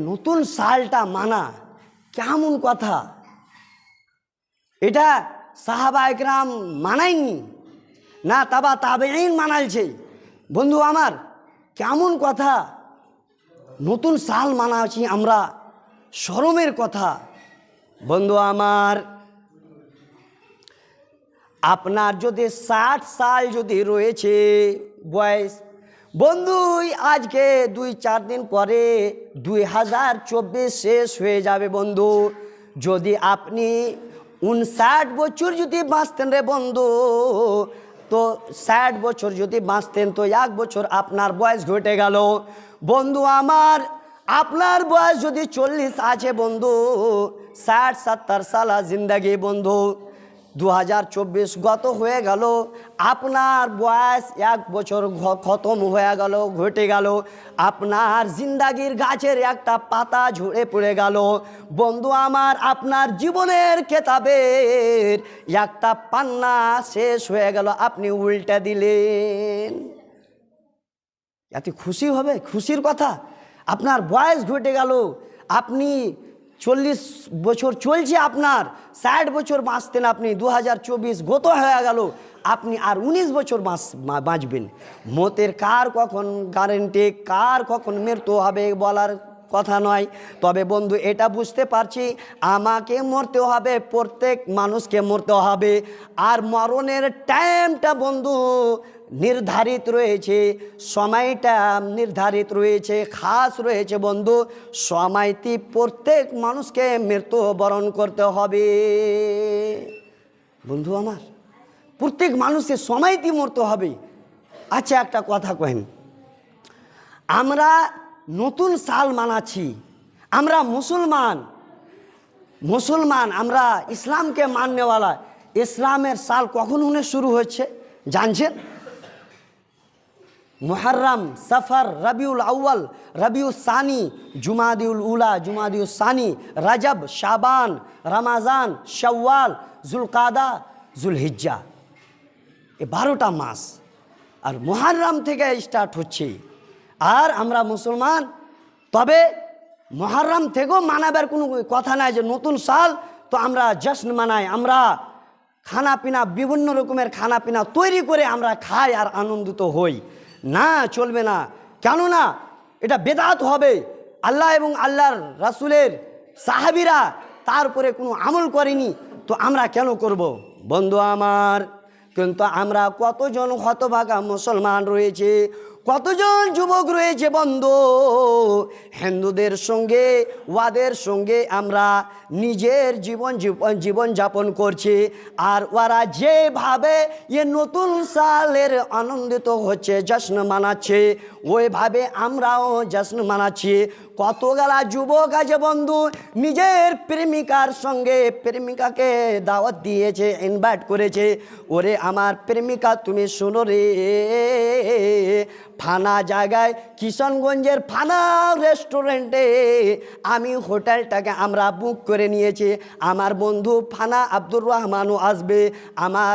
নতুন সালটা মানা কেমন কথা? এটা সাহাবা একরাম মানায়নি না, তাবেঈন মানাইছে। বন্ধু আমার, কেমন কথা? নতুন সাল মানাচ্ছি আমরা, শরমের কথা। বন্ধু আমার, আপনার যদি 60 সাল যদি রয়েছে বয়স, বন্ধু আজকে 2-4 দিন পরে 2024 শেষ হয়ে যাবে বন্ধু। যদি আপনি 59 বছর যদি বাঁচতেন রে বন্ধু, তো 60 বছর যদি বাঁচতেন তো 1 বছর আপনার বয়স ঘটে গেল। বন্ধু আমার, আপনার বয়স যদি 40 আছে বন্ধু, 60-70 সালা জিন্দাগি বন্ধু, 2024 গত হয়ে গেল, আপনার বয়স 1 বছর খতম হয়ে গেল, ঘটে গেল। আপনার জিন্দাগির গাছের একটা পাতা ঝরে পড়ে গেল বন্ধু আমার। আপনার জীবনের কেতাবের একটা পান্না শেষ হয়ে গেল, আপনি উল্টা দিলেন। এত খুশি হবে? খুশির কথা। আপনার বয়স ঘটে গেল, আপনি 40 বছর চলছে, আপনার 60 বছর বাঁচতেন আপনি, 2024 গত হয়ে গেল, আপনি আর 19 বছর বাঁচবেন। মতের কার কখন গ্যারান্টি, কার কখন মৃত্যু হবে বলার কথা নয়। তবে বন্ধু এটা বুঝতে পারছি, আমাকে মরতে হবে, প্রত্যেক মানুষকে মরতে হবে। আর মরণের টাইমটা বন্ধু নির্ধারিত রয়েছে, সময়টা নির্ধারিত রয়েছে, খাস রয়েছে বন্ধু। সময়টি প্রত্যেক মানুষকে মৃত্যুবরণ করতে হবে বন্ধু আমার, প্রত্যেক মানুষকে সময়টি মরতে হবে। আচ্ছা একটা কথা কহেন, আমরা নতুন সাল মানাচ্ছি, আমরা মুসলমান, আমরা ইসলামকে মাননেওয়ালা। ইসলামের সাল কখন শুরু হচ্ছে জানছেন? মুহররম, সফর, রবিউল আউয়াল, রবিউল সানি, জুমাদিউল উলা, জুমাদিউল সানি, রজব, শাবান, রমাজান, শাওয়াল, জুলকাদা, জুলহিজ্জা, এই 12টা মাস। আর মুহররম থেকে স্টার্ট হচ্ছে। আর আমরা মুসলমান, তবে মুহররম থেকেও মানাবার কোনো কথা নাই যে নতুন সাল তো আমরা জশ্ন মানাই, আমরা খানা পিনা, বিভিন্ন রকমের খানা পিনা তৈরি করে আমরা খাই আর আনন্দিত হই। না, চলবে না। কেননা এটা বেদাত হবে। আল্লাহ এবং আল্লাহর রাসূলের সাহাবীরা তার উপরে কোনো আমল করেনি, তো আমরা কেন করব বন্ধু আমার? কিন্তু আমরা কতজন হতভাগা মুসলমান রয়েছে, কতজন যুবক রয়েছে বন্ধু, হিন্দুদের সঙ্গে ওদের সঙ্গে আমরা নিজের জীবন যাপন করছি। আর ওরা যেভাবে এ নতুন সালের আনন্দিত হচ্ছে, জশ্ন মানাচ্ছে, ওইভাবে আমরাও জশ্ন মানাচ্ছি। কতগুলা যুবক আছে বন্ধু, নিজের প্রেমিকার সঙ্গে প্রেমিকাকে দাওয়াত দিয়েছে, ইনভাইট করেছে, ওরে আমার প্রেমিকা তুমি শোনো রে, ফানা জায়গায়, কিশনগঞ্জের ফানা রেস্টুরেন্টে আমি হোটেলটাকে আমরা বুক করে নিয়েছি। আমার বন্ধু ফানা আব্দুর রহমানও আসবে, আমার